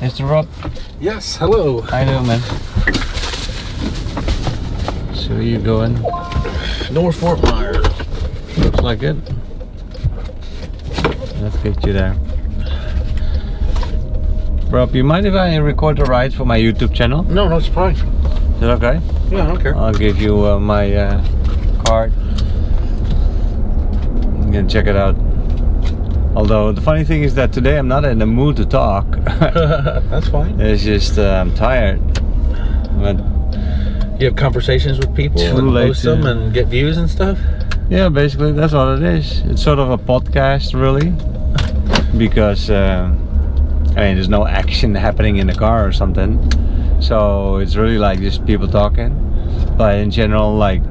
Mr. Rob. Yes, hello. How you doing, man? So where you going? North Fort Myers. Looks like it. Let's get you there. Rob, you mind if I record a ride for my YouTube channel? No, it's fine. Is it okay? Yeah, I don't care. I'll give you my card. You can check it out. Although the funny thing is that today I'm not in the mood to talk. That's fine. It's just I'm tired. But you have conversations with people and post them and get views and stuff? Yeah, basically that's what it is. It's sort of a podcast, really, because I mean there's no action happening in the car or something, so it's really like just people talking. But in general, like,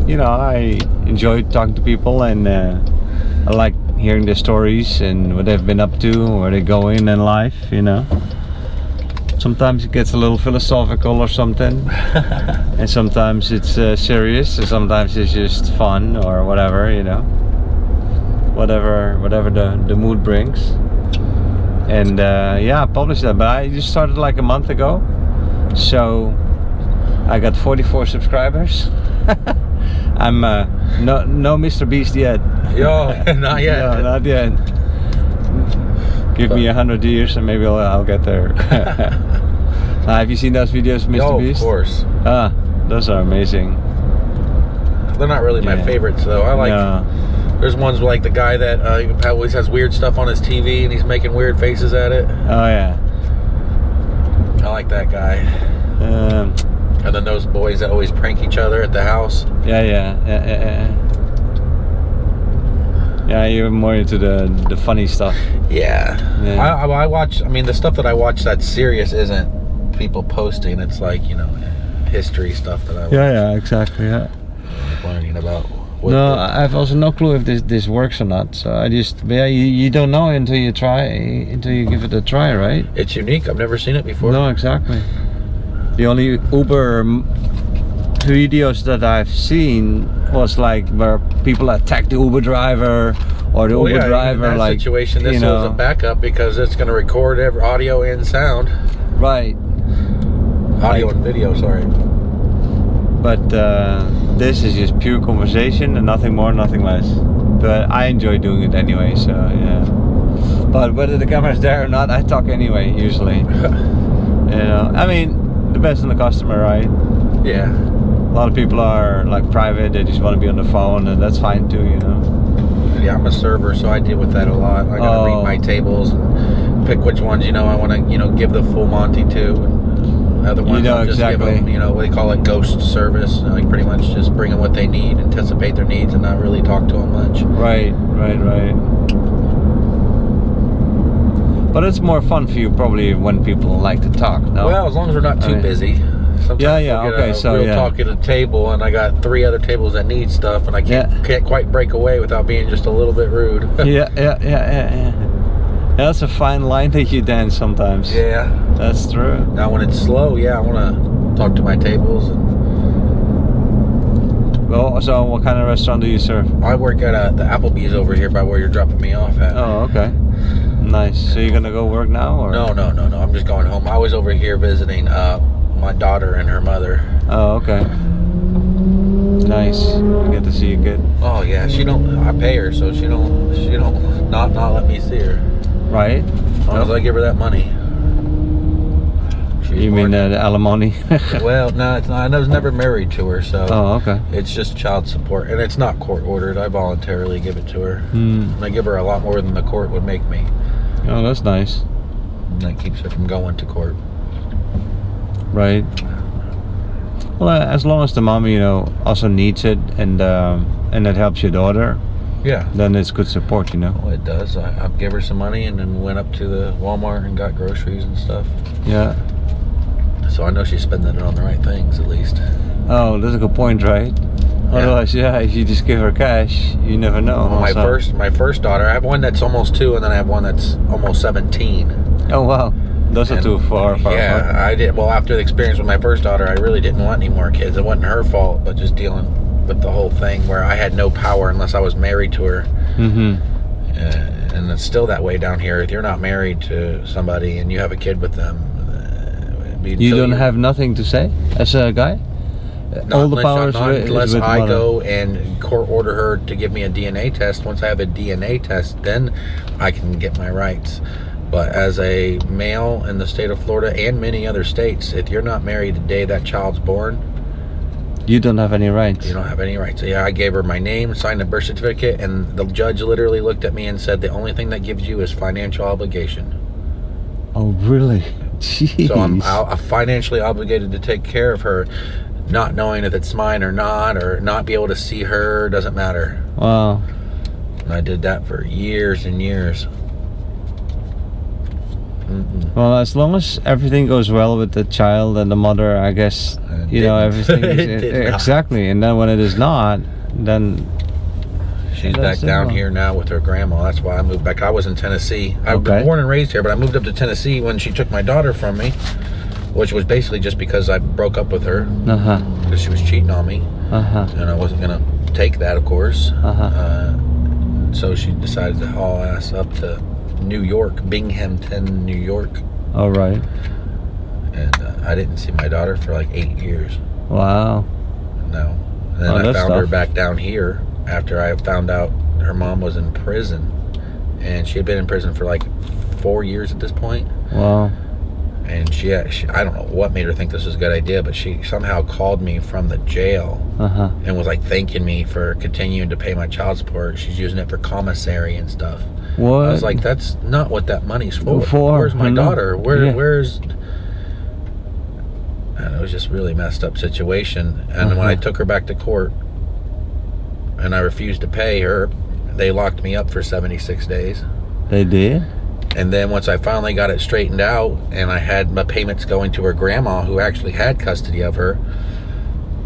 you know, I enjoy talking to people, and I like hearing their stories and what they've been up to, where they're going in life, you know. Sometimes it gets a little philosophical or something, and sometimes it's serious, and sometimes it's just fun or whatever, you know. Whatever the mood brings. And yeah, I published that, but I just started like a month ago, so I got 44 subscribers. I'm no Mr. Beast yet. Yo, not yet. No, not yet. Give me 100 years and maybe I'll get there. Have you seen those videos, Mr. Beast? Of course. Ah, those are amazing. They're not really my favorites though. I like. There's ones like the guy that always has weird stuff on his TV and he's making weird faces at it. Oh yeah. I like that guy. And then those boys that always prank each other at the house. Yeah, you're more into the funny stuff. Yeah. I watch, I mean, the stuff that I watch that's serious isn't people posting. It's like, you know, history stuff that I watch. Yeah, exactly, yeah. Learning about no, I have also no clue if this works or not. So I just, yeah, you don't know until you give it a try, right? It's unique. I've never seen it before. No, exactly. The only Uber videos that I've seen was like where people attack the Uber driver, or the Uber driver, in that like situation. This is a backup because it's going to record every audio and sound. Right. Audio and video, sorry. But this is just pure conversation and nothing more, nothing less. But I enjoy doing it anyway, so yeah. But whether the camera's there or not, I talk anyway, usually. You know, I mean, depends on the customer, right? Yeah. A lot of people are like private, they just want to be on the phone, and that's fine too, you know. Yeah, I'm a server, so I deal with that a lot. I gotta read my tables and pick which ones, you know, I want to, you know, give the full Monty to. And other ones, I'll just give them, you know, what they call it, ghost service. Like pretty much just bring them what they need, anticipate their needs, and not really talk to them much. Right. But it's more fun for you probably when people like to talk, no? Well, as long as we're not too busy. Sometimes okay, so we'll talk at a table, and I got 3 other tables that need stuff, and I can't quite break away without being just a little bit rude. Yeah. That's a fine line that you dance sometimes. Yeah. That's true. Now when it's slow, I want to talk to my tables. Well, so what kind of restaurant do you serve? I work at the Applebee's over here by where you're dropping me off at. Oh, okay. Nice. So you're gonna go work now, or? No. I'm just going home. I was over here visiting my daughter and her mother. Oh, okay. Nice. You get to see your kid. Oh yeah, I pay her, so she don't not let me see her. Right. As long as I give her that money. You mean the alimony? Well, no, it's not. I was never married to her, so. Oh, okay. It's just child support, and it's not court ordered. I voluntarily give it to her. And I give her a lot more than the court would make me. Oh, that's nice. And that keeps her from going to court. Right. Well, as long as the mom, you know, also needs it, and it helps your daughter. Yeah. Then it's good support, you know. Well, it does. I give her some money, and then went up to the Walmart and got groceries and stuff. Yeah. So I know she's spending it on the right things, at least. Oh, that's a good point, right? Yeah. Otherwise, if you just give her cash, you never know. Well, my first daughter, I have one that's almost 2, and then I have one that's almost 17. Oh wow, those are too far apart. Yeah, I did. Well, after the experience with my first daughter, I really didn't want any more kids. It wasn't her fault, but just dealing with the whole thing where I had no power unless I was married to her. and it's still that way down here. If you're not married to somebody and you have a kid with them, you don't have nothing to say as a guy. All the powers unless I go and court order her to give me a DNA test. Once I have a DNA test, then I can get my rights. But as a male in the state of Florida and many other states, if you're not married the day that child's born, you don't have any rights. You don't have any rights. So yeah, I gave her my name, signed a birth certificate, and the judge literally looked at me and said, the only thing that gives you is financial obligation. Oh, really? Jeez. So I'm financially obligated to take care of her, not knowing if it's mine or not be able to see her, doesn't matter. Wow. And I did that for years and years. Well, as long as everything goes well with the child and the mother, I guess, everything is exactly. And then when it is not, then she's back down here now with her grandma. That's why I moved back. I was in Tennessee. I've been born and raised here, but I moved up to Tennessee when she took my daughter from me, which was basically just because I broke up with her because she was cheating on me, and I wasn't gonna take that, of course. So she decided to haul ass up to New York, Binghamton, New York. All right. And I didn't see my daughter for like 8 years. Wow. No. And then I found her back down here after I found out her mom was in prison, and she had been in prison for like 4 years at this point. Wow. And she I don't know what made her think this was a good idea, but she somehow called me from the jail and was like thanking me for continuing to pay my child support. She's using it for commissary and stuff. What? I was like, that's not what that money's for. Where's my daughter? Where's... And it was just really messed up situation. And when I took her back to court and I refused to pay her, they locked me up for 76 days. They did? And then once I finally got it straightened out and I had my payments going to her grandma, who actually had custody of her,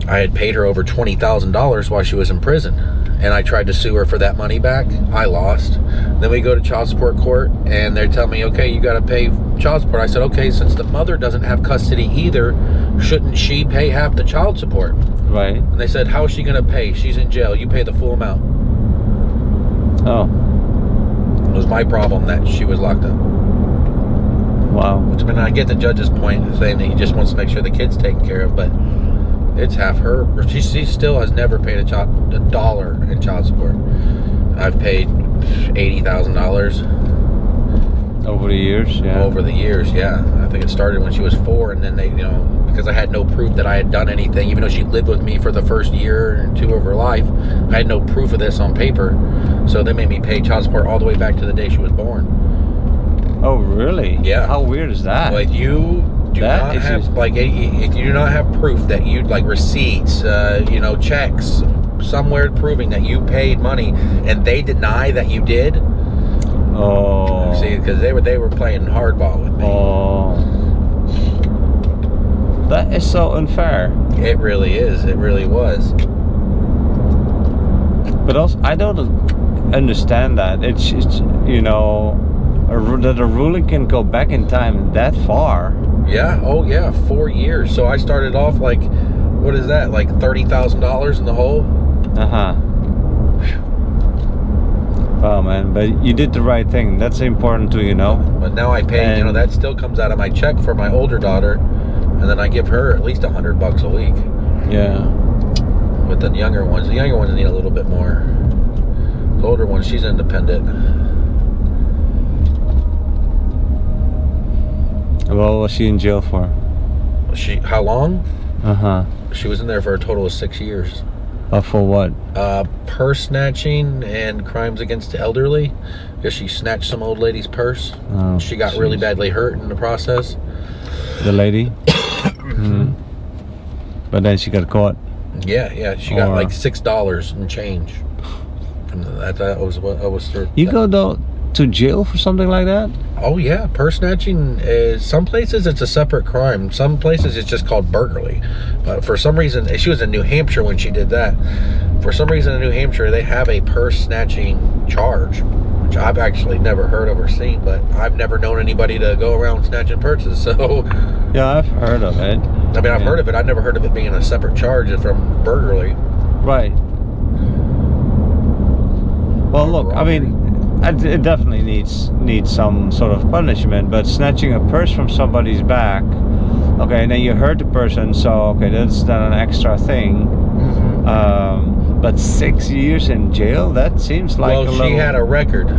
I had paid her over $20,000 while she was in prison. And I tried to sue her for that money back. I lost. Then we go to child support court and they're telling me, okay, you got to pay child support. I said, okay, since the mother doesn't have custody either, shouldn't she pay half the child support? Right. And they said, how is she going to pay? She's in jail. You pay the full amount. Oh. It was my problem that she was locked up. Wow. Which, I mean, I get the judge's point saying that he just wants to make sure the kid's taken care of, but it's half her. She still has never paid a dollar in child support. I've paid $80,000 over the years. Yeah. Over the years, yeah. I think it started when she was 4, and then they, because I had no proof that I had done anything, even though she lived with me for the first year or 2 of her life. I had no proof of this on paper, so they made me pay child support all the way back to the day she was born. Oh, really? Yeah. How weird is that? Like you do not have if you do not have proof that you receipts, checks somewhere proving that you paid money, and they deny that you did. Oh. See, because they were playing hardball with me. Oh. That is so unfair. It really is. It really was. But also, I don't understand that. It's that a ruling can go back in time that far. Yeah. Oh, yeah. 4 years. So I started off like, what is that? Like $30,000 in the hole. Oh man, but you did the right thing. That's important to But now I pay. That still comes out of my check for my older daughter, and then I give her at least $100 a week. Yeah. But the younger ones need a little bit more. The older one, she's independent. What was she in jail for? How long? She was in there for a total of 6 years. For what? Purse snatching and crimes against the elderly. Because she snatched some old lady's purse. Oh, she got really badly hurt in the process. The lady? But then she got caught. Yeah. She got like $6 and change. And that was what I was. You go to jail for something like that? Oh yeah, purse snatching is, some places it's a separate crime. Some places it's just called burglary. But for some reason, she was in New Hampshire when she did that. For some reason in New Hampshire, they have a purse snatching charge, which I've actually never heard of or seen, but I've never known anybody to go around snatching purses, so. Yeah, I've heard of it. I mean, I've heard of it. I've never heard of it being a separate charge from burglary. Right. Well, look, I mean, it definitely needs some sort of punishment. But snatching a purse from somebody's back, okay, and then you hurt the person, so okay, that's then an extra thing. But 6 years in jail, that seems like well, she had a record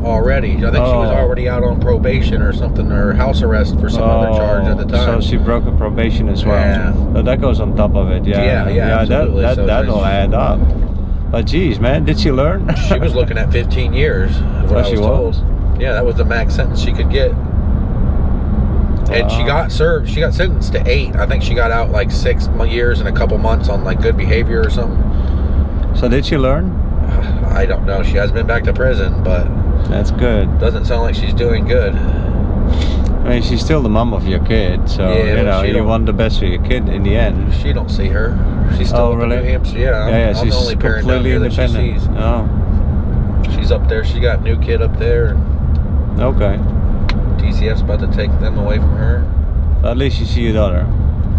already. I think she was already out on probation or something, or house arrest for some other charge at the time. So she broke her probation as well. Yeah. So that goes on top of it. Yeah, absolutely. That'll add up. But geez, man, did she learn? She was looking at 15 years. What I was told. Yeah, that was the max sentence she could get. And she got served. She got sentenced to 8. I think she got out like 6 years and a couple months on like good behavior or something. So did she learn? I don't know. She hasn't been back to prison, but that's good. Doesn't sound like she's doing good. I mean, she's still the mom of your kid, so you want the best for your kid in the end. She don't see her. She's still in New Hampshire. Yeah, I'm she's the only parent down here that she sees. Oh, she's up there. She got a new kid up there. Okay. TCF's about to take them away from her. At least you see your daughter.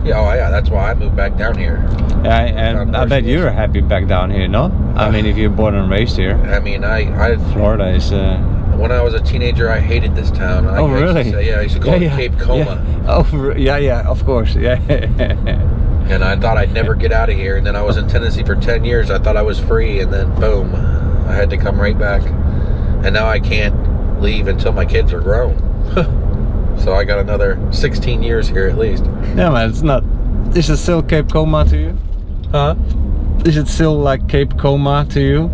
Yeah, that's why I moved back down here. Yeah, and I bet you're happy back down here, no? I mean, if you're born and raised here. I mean, Florida is... when I was a teenager, I hated this town. Really? I used to call it Cape Coma. Yeah. Oh, yeah, of course, yeah. And I thought I'd never get out of here. And then I was in Tennessee for 10 years. I thought I was free, and then boom, I had to come right back. And now I can't leave until my kids are grown. So I got another 16 years here at least. Yeah, man, it's not... Is it still Cape Coma to you? Huh? Is it still like Cape Coma to you?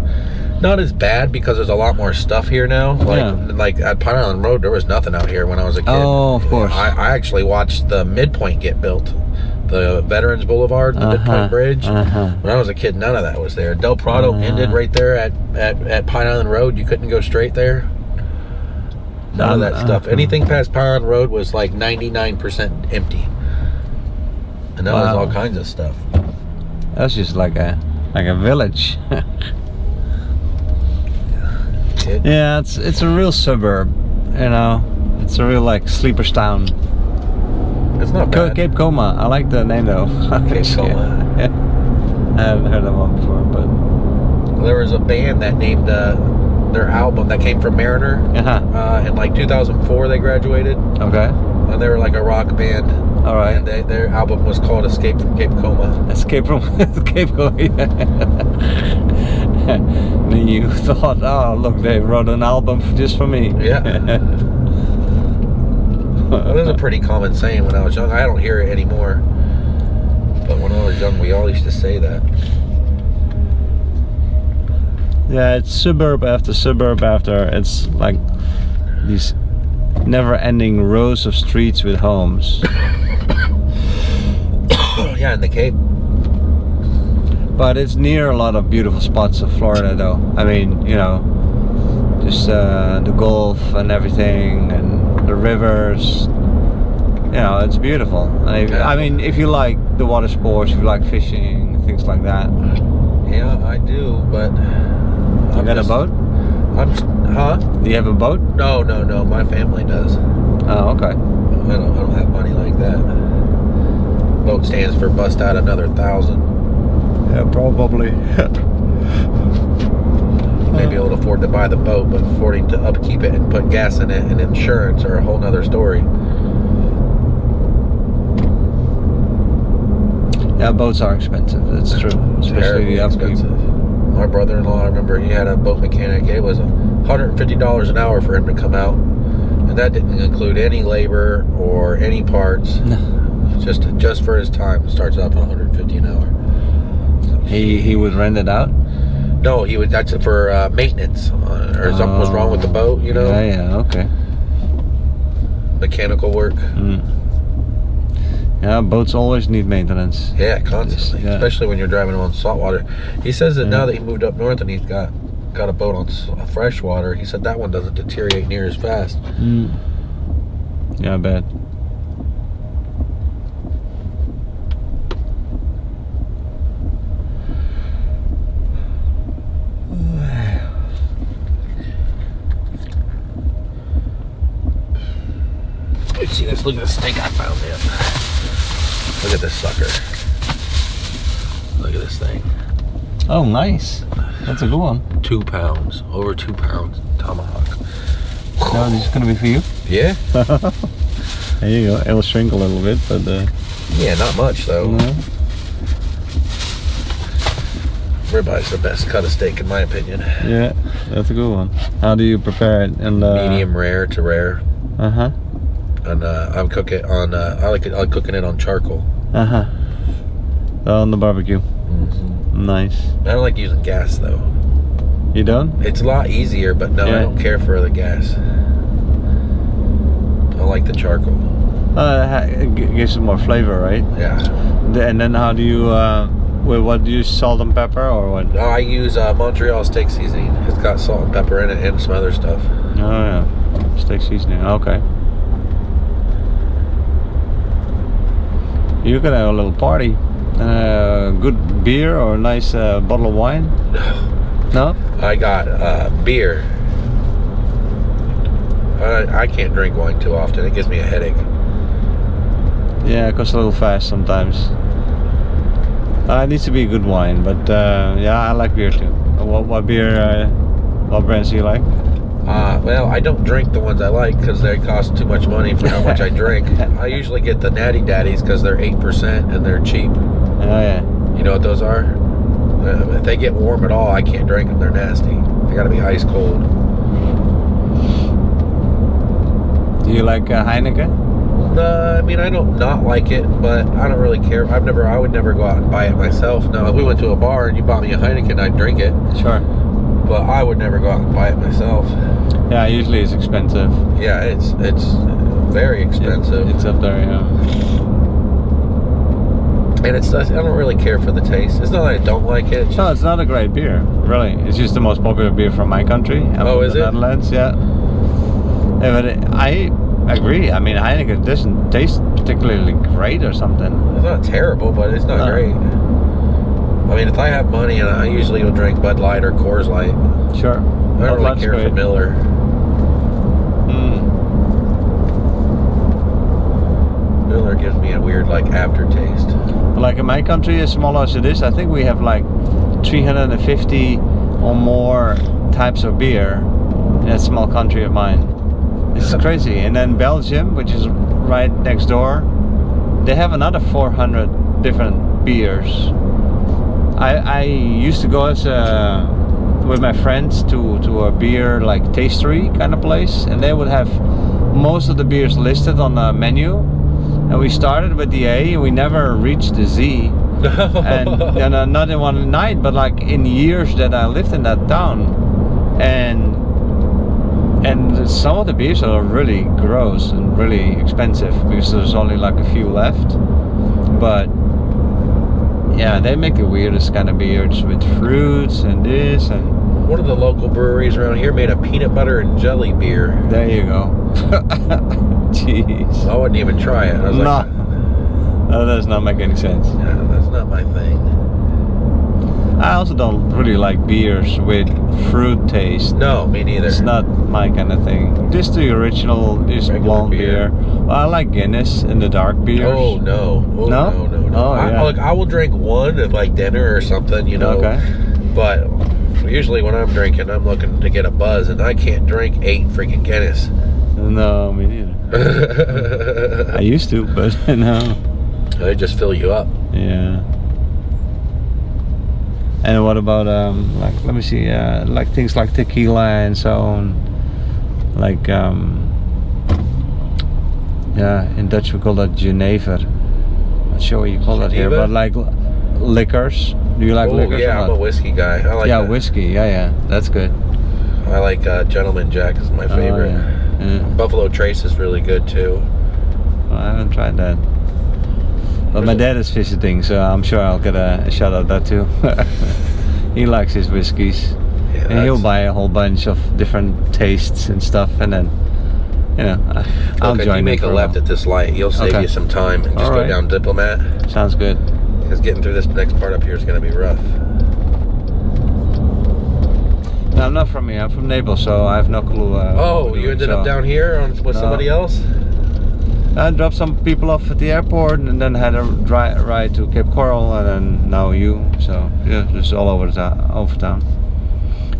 Not as bad because there's a lot more stuff here now. Like at Pine Island Road, there was nothing out here when I was a kid. Oh, of course. I actually watched the Midpoint get built. The Veterans Boulevard, the Midpoint Bridge. When I was a kid, none of that was there. Del Prado ended right there at Pine Island Road. You couldn't go straight there. None of that stuff. Anything past Pine Island Road was like 99% empty. And that was all kinds of stuff. That's just like a village. Yeah, it's a real suburb, you know. It's a real like sleeper's town. It's not bad. Cape Coma. I like the name though. Cape Coma. Yeah. I haven't heard of one before, but there was a band that named their album that came from Mariner. In like 2004 they graduated. Okay. And they were like a rock band. All right. And their album was called Escape from Cape Coma. Escape from Cape Coma. And you thought, oh look, they wrote an album just for me. Yeah. Well, it was a pretty common saying when I was young. I don't hear it anymore. But when I was young, we all used to say that. Yeah, it's suburb after suburb after. It's like these never-ending rows of streets with homes. Yeah, in the Cape. But it's near a lot of beautiful spots of Florida, though. I mean, you know, just the Gulf and everything, and the rivers. You know, it's beautiful. And I mean, if you like the water sports, if you like fishing, things like that. Yeah, I do, but... You got a boat? Do you have a boat? No. My family does. Oh, okay. I don't have money like that. Boat stands for bust out another 1,000. Yeah, probably. Maybe able to afford to buy the boat, but affording to upkeep it and put gas in it and insurance are a whole nother story. Yeah, boats are expensive. That's true. Especially the upkeep. Expensive. My brother-in-law, I remember he had a boat mechanic. It was $150 an hour for him to come out, and that didn't include any labor or any parts. No. Just for his time. It starts off at $150 an hour. He would rent it out? No, he would. That's for maintenance, or something was wrong with the boat. You know. Yeah. Okay. Mechanical work. Yeah, boats always need maintenance. Yeah, constantly. Yeah. Especially when you're driving on saltwater. He says that now that he moved up north and he's got a boat on freshwater, he said that one doesn't deteriorate near as fast. Yeah, I bet. Let's see, let's look at the steak I found there. Look at this sucker. Look at this thing. Oh, nice. That's a good one. 2 pounds, over 2 pounds tomahawk. No, this is gonna be for you. Yeah. There you go. It'll shrink a little bit, but yeah, not much though. No. Ribeye's the best cut of steak in my opinion. Yeah, that's a good one. How do you prepare it? And medium rare to rare. And I cook it on. I like cooking it on charcoal. On the barbecue. Nice. I don't like using gas though. You don't? It's a lot easier, but no, I don't care for the gas. I like the charcoal. It gives it more flavor, right? Yeah. And then how do you? What do you use? Salt and pepper or what? I use Montreal steak seasoning. It's got salt and pepper in it and some other stuff. Oh yeah, steak seasoning. Okay. You could have a little party. Good beer or a nice bottle of wine. No? I got beer. I can't drink wine too often. It gives me a headache. Yeah, it goes a little fast sometimes. It needs to be good wine, but yeah, I like beer too. What beer? What brands do you like? Well, I don't drink the ones I like because they cost too much money for how much I drink. I usually get the Natty Daddies because they're 8% and they're cheap. Oh yeah. You know what those are? If they get warm at all, I can't drink them. They're nasty. They gotta be ice cold. Do you like Heineken? I mean, I don't not like it, but I don't really care. I would never go out and buy it myself. Now, if we went to a bar and you bought me a Heineken, I'd drink it. Sure. But I would never go out and buy it myself. Yeah, usually it's expensive. Yeah, it's very expensive. It's up there, yeah. And I don't really care for the taste. It's not that I don't like it. No, it's not a great beer, really. It's just the most popular beer from my country. Is the it? Netherlands, yeah. Yeah, but I agree. I mean, Heineken doesn't taste particularly great or something. It's not terrible, but it's not great. I mean, if I have money, and I usually will drink Bud Light or Coors Light. Sure. I don't really care for Miller. Miller gives me a weird, like, aftertaste. Like in my country, as small as it is, I think we have like 350 or more types of beer in that small country of mine. It's crazy. And then Belgium, which is right next door, they have another 400 different beers. I used to go as with my friends to a beer like tastery kind of place, and they would have most of the beers listed on the menu. And we started with the A, and we never reached the Z. And not in one night, but like in years that I lived in that town. And some of the beers are really gross and really expensive because there's only like a few left. But yeah, they make the weirdest kind of beers with fruits and this and. One of the local breweries around here made a peanut butter and jelly beer. There you go. Jeez. I wouldn't even try it. I was no, that does not make any sense. Yeah, that's not my thing. I also don't really like beers with fruit taste. No, me neither. It's not my kind of thing. Just the original, just regular blonde beer. Well, I like Guinness and the dark beers. Oh no! Oh, no? No! Oh, yeah. I will drink one at like dinner or something, you know. Okay. But usually when I'm drinking, I'm looking to get a buzz, and I can't drink 8 freaking Guinness. No, me neither. I used to, but no. They just fill you up. Yeah. And what about like, let me see, like things like tequila and so on, like yeah, in Dutch we call that Genever. Not sure what you call that here, but like liquors. Do you like liquors? Yeah, I'm a whiskey guy. I like that. Whiskey. Yeah, that's good. I like Gentleman Jack is my favorite. Yeah. Buffalo Trace is really good too. Well, I haven't tried that. But my dad is visiting, so I'm sure I'll get a shot at that too. He likes his whiskeys. Yeah, and he'll buy a whole bunch of different tastes and stuff, and then, you know, I'll join. You make a left at this light, you'll save you some time, and just go down Diplomat. Sounds good. Because getting through this next part up here is going to be rough. No, I'm not from here. I'm from Naples, so I have no clue. You ended up down here with somebody else? I dropped some people off at the airport and then had a ride to Cape Coral and then now you. So yeah, just all over town.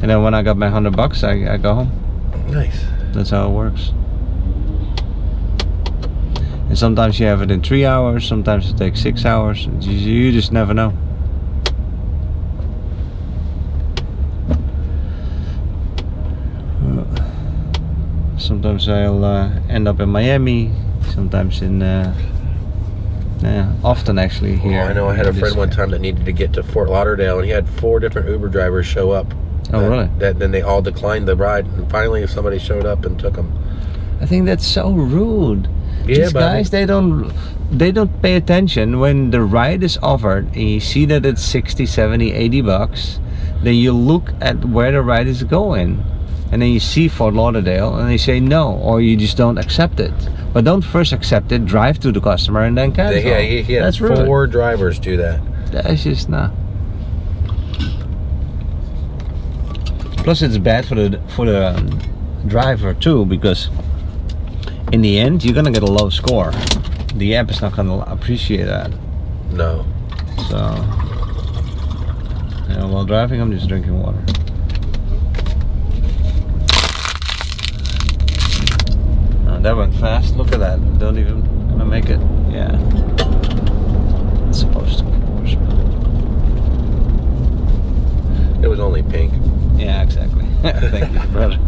And then when I got my $100, I go home. Nice. That's how it works. And sometimes you have it in 3 hours, sometimes it takes 6 hours. You just never know. Sometimes I'll end up in Miami, sometimes in often actually here. Oh, I know I had a friend one time that needed to get to Fort Lauderdale, and he had 4 different Uber drivers show up. Oh, really? Then they all declined the ride, and finally somebody showed up and took them. I think that's so rude. Yeah, these guys, they don't pay attention when the ride is offered and you see that it's 60, 70, $80. Then you look at where the ride is going, and then you see Fort Lauderdale and they say no, or you just don't accept it. But don't first accept it, drive to the customer and then cancel. Yeah, he had that's 4 drivers do that. That's just nah. Plus it's bad for the driver too, because in the end you're gonna get a low score. The app is not gonna appreciate that. No. So yeah, while driving I'm just drinking water. That went fast. Look at that. Don't even gonna make it. Yeah. It's supposed to, of course. It was only pink. Yeah, exactly. Thank you, brother.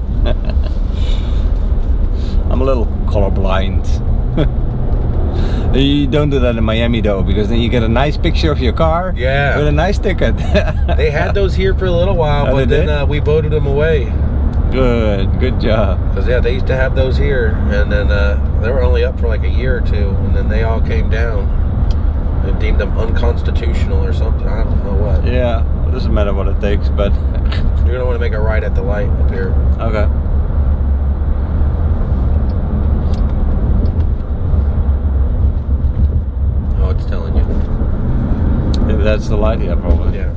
I'm a little colorblind. You don't do that in Miami though, because then you get a nice picture of your car. Yeah. With a nice ticket. They had those here for a little while, but then we voted them away. Good job. Because yeah, they used to have those here, and then they were only up for like a year or 2, and then they all came down and deemed them unconstitutional or something. I don't know what. Yeah, it doesn't matter what it takes, but you're gonna want to make a right at the light up here. Okay. Oh, it's telling you. If that's the light, yeah, probably. Yeah.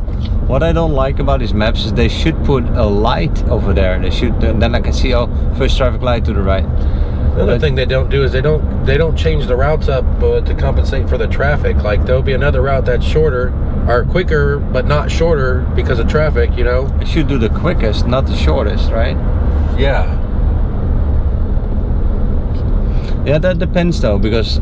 What I don't like about these maps is they should put a light over there. They should, then I can see, oh, first traffic light to the right. The other thing they don't do is they don't change the routes up to compensate for the traffic. Like there'll be another route that's shorter or quicker, but not shorter because of traffic. You know. It should do the quickest, not the shortest, right? Yeah. Yeah, that depends though, because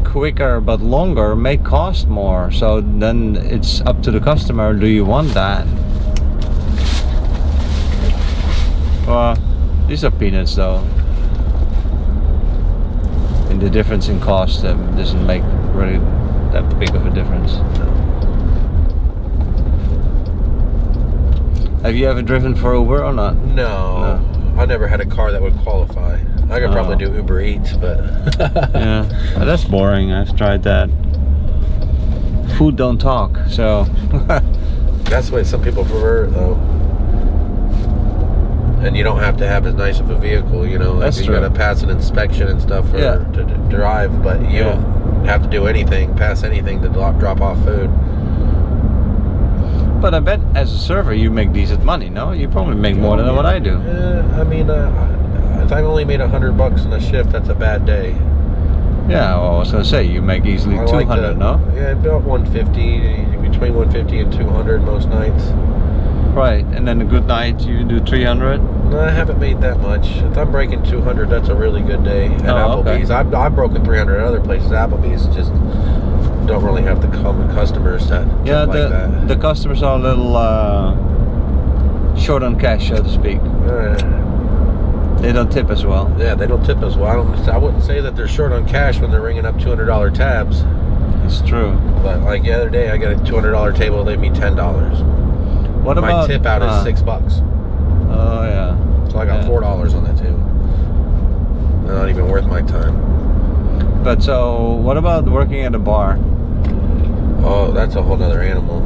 quicker but longer may cost more, so then it's up to the customer. Do you want that? Well, these are peanuts though, and the difference in cost doesn't make really that big of a difference. Have you ever driven for Uber or not? No. I never had a car that would qualify. I could probably do Uber Eats, but yeah, that's boring. I've tried that. Food don't talk, so that's the way some people prefer it, though. And you don't have to have as nice of a vehicle, you know. Like that's true. You got to pass an inspection and stuff to drive, but you don't have to do anything, pass anything to drop off food. But I bet as a server you make decent money, no? You probably make more than what I do. I mean, if I only made $100 in a shift, that's a bad day. Yeah, well, I was gonna say you make easily 200, no? Yeah, about 150, between 150 and 200 most nights. Right, and then a good night you do 300. No, I haven't made that much. If I'm breaking 200, that's a really good day at Applebee's. Okay. I've broken 300 at other places. Applebee's just don't really have the common customers that like that. The customers are a little short on cash, so to speak. They don't tip as well. Yeah, they don't tip as well. I wouldn't say that they're short on cash when they're ringing up $200 tabs. It's true. But like the other day, I got a $200 table. They gave me $10. What my tip out is $6. Oh yeah. So I got $4 on that table. Not even worth my time. But so, what about working at a bar? Oh, that's a whole nother animal.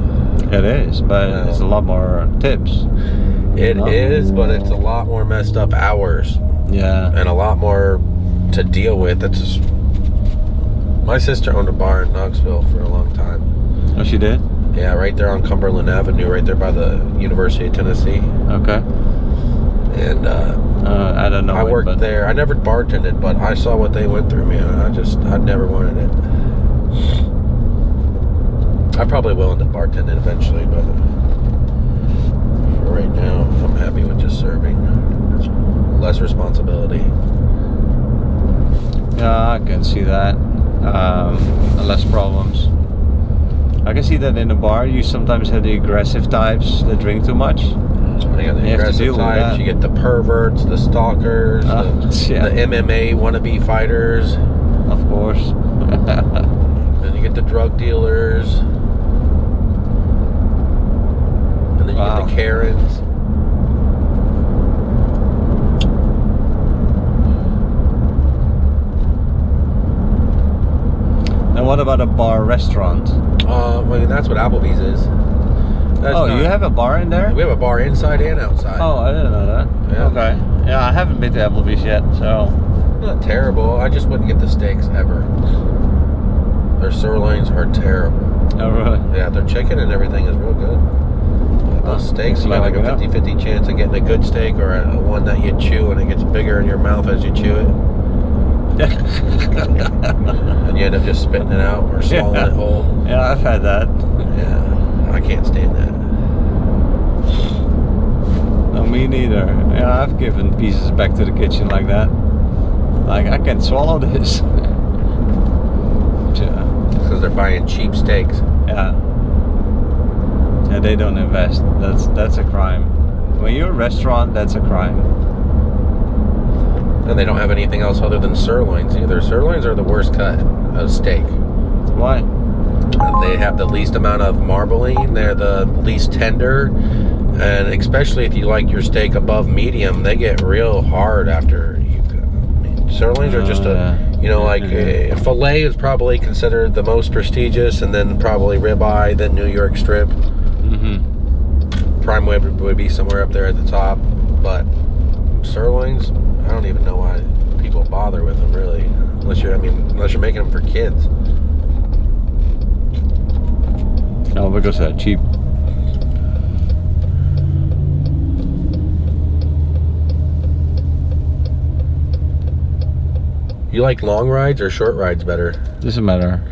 It is, but it's a lot more tips. It is, but it's a lot more messed up hours. Yeah. And a lot more to deal with. That's just... My sister owned a bar in Knoxville for a long time. Oh, she did? Yeah, right there on Cumberland Avenue, right there by the University of Tennessee. Okay. And I don't know. I worked there. I never bartended, but I saw what they went through, man. I never wanted it. I probably will end up bartending eventually, but for right now. I'm happy with just serving. It's less responsibility. Yeah, I can see that. Less problems. I can see that in a bar you sometimes have the aggressive types that drink too much. You got the aggressive types, you get the perverts, the stalkers, the MMA wannabe fighters. Of course. Then you get the drug dealers. And then you get the Karens. And what about a bar restaurant? I mean, that's what Applebee's is. You have a bar in there? We have a bar inside and outside. Oh, I didn't know that. Yeah. Okay. Yeah, I haven't been to Applebee's yet, so. Not terrible. I just wouldn't get the steaks ever. Their sirloins are terrible. Oh, really? Yeah, their chicken and everything is real good. Those steaks, you got like a 50-50 chance of getting a good steak or one that you chew and it gets bigger in your mouth as you chew it. And you end up just spitting it out or swallowing it whole. Yeah, I've had that. Yeah, I can't stand that. No, me neither. Yeah, I've given pieces back to the kitchen like that. Like, I can't swallow this. Because they're buying cheap steaks. Yeah. Yeah, they don't invest. That's a crime. When you're a restaurant, that's a crime. And they don't have anything else other than sirloins either. Sirloins are the worst cut of steak. Why? They have the least amount of marbling. They're the least tender. And especially if you like your steak above medium, they get real hard after you. Sirloins are just a filet is probably considered the most prestigious, and then probably ribeye, then New York strip. Prime rib would be somewhere up there at the top, but sirloins, I don't even know why people bother with them really, unless you're making them for kids. No, because they're cheap. You like long rides or short rides better? Doesn't matter.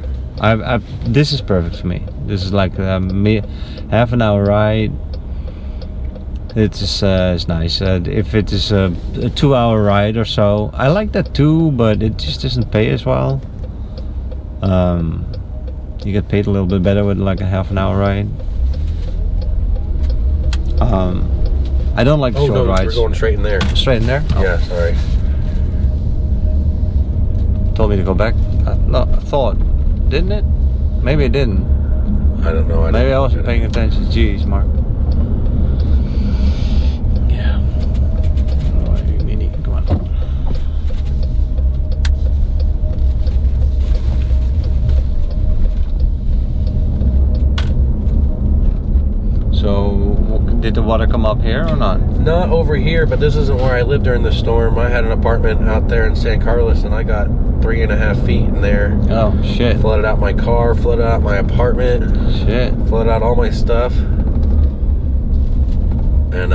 This is perfect for me. This is like half an hour ride. It's nice. If it is a 2-hour ride or so, I like that too, but it just doesn't pay as well. You get paid a little bit better with like a half an hour ride. I don't like short rides. We're going straight in there. Straight in there? Oh. Yeah, sorry. Told me to go back. No, I thought, didn't it? Maybe it didn't. I don't know. Maybe I wasn't paying attention. Jeez, Mark. Yeah. Come on. So, did the water come up here or not? Not over here, but this isn't where I lived during the storm. I had an apartment out there in San Carlos, and I got 3.5 feet in there. Oh, shit. Flooded out my car, flooded out my apartment. Shit. Flooded out all my stuff. And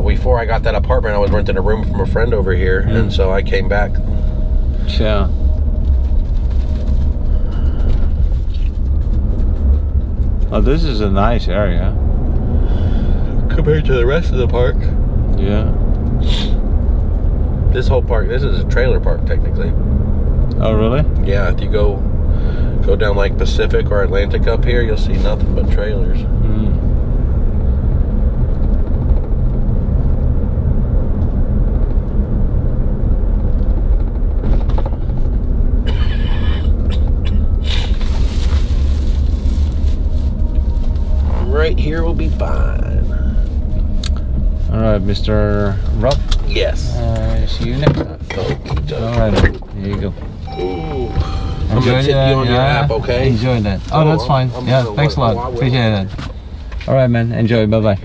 before I got that apartment, I was renting a room from a friend over here, and so I came back. Yeah. Oh, this is a nice area. Compared to the rest of the park. Yeah. This whole park, this is a trailer park technically. Oh, really? Yeah, if you go down like Pacific or Atlantic up here, you'll see nothing but trailers. Right here will be fine. All right, Mr. Rob. Yes. See you next time. All right, here you go. Ooh. I'm gonna tip you on your app, okay? Enjoy that. Oh, that's fine. Yeah, thanks a lot. Appreciate that. All right, man. Enjoy. Bye bye.